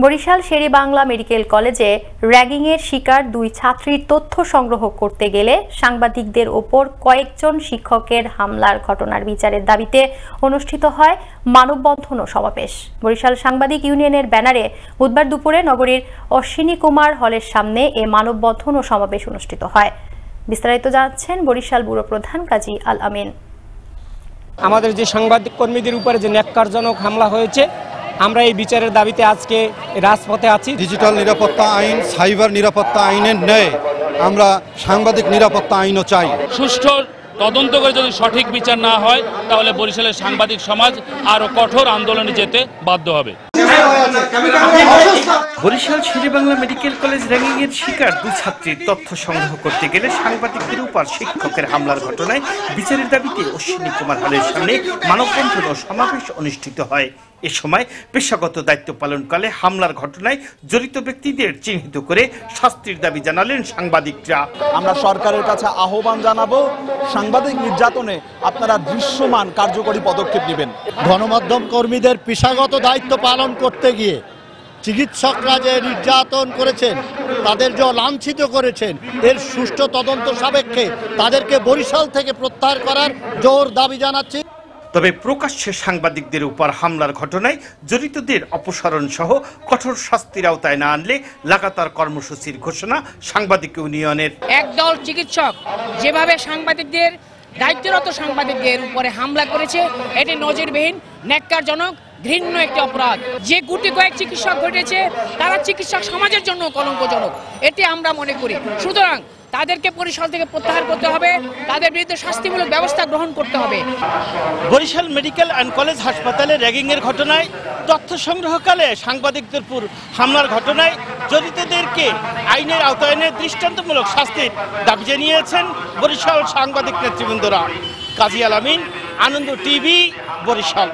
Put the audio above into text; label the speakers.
Speaker 1: Barishal Sher-e-Bangla medical কলেজে র্যাগিংয়ের শিকার দুই ছাত্রীর তথ্য সংগ্রহ করতে গেলে সাংবাদিকদের ওপর কয়েকজন শিক্ষকের হামলার ঘটনার বিচারের দাবিতে অনুষ্ঠিত হয় মানববন্ধন ও সমাবেশ। বরিশাল সাংবাদিক ইউনিয়নের ব্যানারে বুধবার দুপুরে নগরীর অশ্বিনী কুমার হলের সামনে এ মানববন্ধন ও সমাবেশ অনুষ্ঠিত হয়। বিস্তারিত জানাচ্ছেন বরিশাল ব্যুরো প্রধান কাজী আল আমিন।
Speaker 2: আমাদের যে সাংবাদিক কর্মীদের উপরে যে ন্যাক্কারজনক হামলা হয়েছে, আমরা এই বিচারের দাবিতে আজকে রাজপথে আছি।
Speaker 3: ডিজিটাল নিরাপত্তা আইন, সাইবার নিরাপত্তা আইনের ন্যায় আমরা সাংবাদিক নিরাপত্তা আইনও চাই।
Speaker 4: সুষ্ঠু তদন্ত করে যদি সঠিক বিচার না হয় তাহলে বরিশালের সাংবাদিক সমাজ আরো কঠোর আন্দোলনে যেতে বাধ্য হবে।
Speaker 5: বরিশাল শের-ই-বাংলা মেডিকেল কলেজ র্যাগিংয়ের শিকার দুই ছাত্রীর তথ্য সংগ্রহ করতে গেলে সাংবাদিকদের উপর শিক্ষকের হামলার ঘটনায় বিচারের দাবিতে অশ্বিনী কুমার হলের সামনে মানববন্ধন ও সমাবেশ অনুষ্ঠিত হয়। এ সময় পেশাগত দায়িত্ব পালনকালে হামলার ঘটনায় জড়িত ব্যক্তিদের চিহ্নিত করে শাস্তির দাবি জানালেন সাংবাদিকরা।
Speaker 6: আমরা সরকারের কাছে আহ্বান জানাবো, সাংবাদিক নির্যাতনে আপনারা দৃশ্যমান কার্যকরী পদক্ষেপ নেবেন।
Speaker 7: গণমাধ্যম কর্মীদের পেশাগত দায়িত্ব পালন করতে গিয়ে চিকিৎসকরা যে নির্যাতন করেছেন, তাদের যে লাঞ্ছিত করেছেন, এর সুষ্ঠু তদন্ত সাপেক্ষে তাদেরকে বরিশাল থেকে প্রত্যাহার করার জোর দাবি জানাচ্ছি।
Speaker 5: তবে প্রকাশ্যে সাংবাদিকদের উপর হামলার ঘটনায় জড়িতদের অপসারণ সহ কঠোর শাস্তির আওতায় না আনলে লাগাতার কর্মসূচির ঘোষণা সাংবাদিক ইউনিয়নের।
Speaker 8: একদল চিকিৎসক যেভাবে সাংবাদিকদের দায়িত্বরত সাংবাদিকদের উপরে হামলা করেছে, এটি নজিরবিহীন, ন্যাক্কারজনক, ঘৃণ্য একটি অপরাধ। যে গুটি কয়েক চিকিৎসক ঘটেছে তারা চিকিৎসক সমাজের জন্য কলঙ্কজনক, এটি আমরা মনে করি। সুতরাং তাদেরকে বরিশাল থেকে প্রত্যাহার করতে হবে, তাদের বিরুদ্ধে শাস্তিমূলক ব্যবস্থা গ্রহণ করতে হবে।
Speaker 5: বরিশাল মেডিকেল অ্যান্ড কলেজ হাসপাতালে র্যাগিংয়ের ঘটনায় তথ্য সংগ্রহকালে সাংবাদিকদের উপর হামলার ঘটনায় জড়িতদেরকে আইনের আওতায় এনে দৃষ্টান্তমূলক শাস্তির দাবি জানিয়েছেন বরিশাল সাংবাদিক নেতৃবৃন্দরা। কাজী আল আমিন, আনন্দ টিভি, বরিশাল।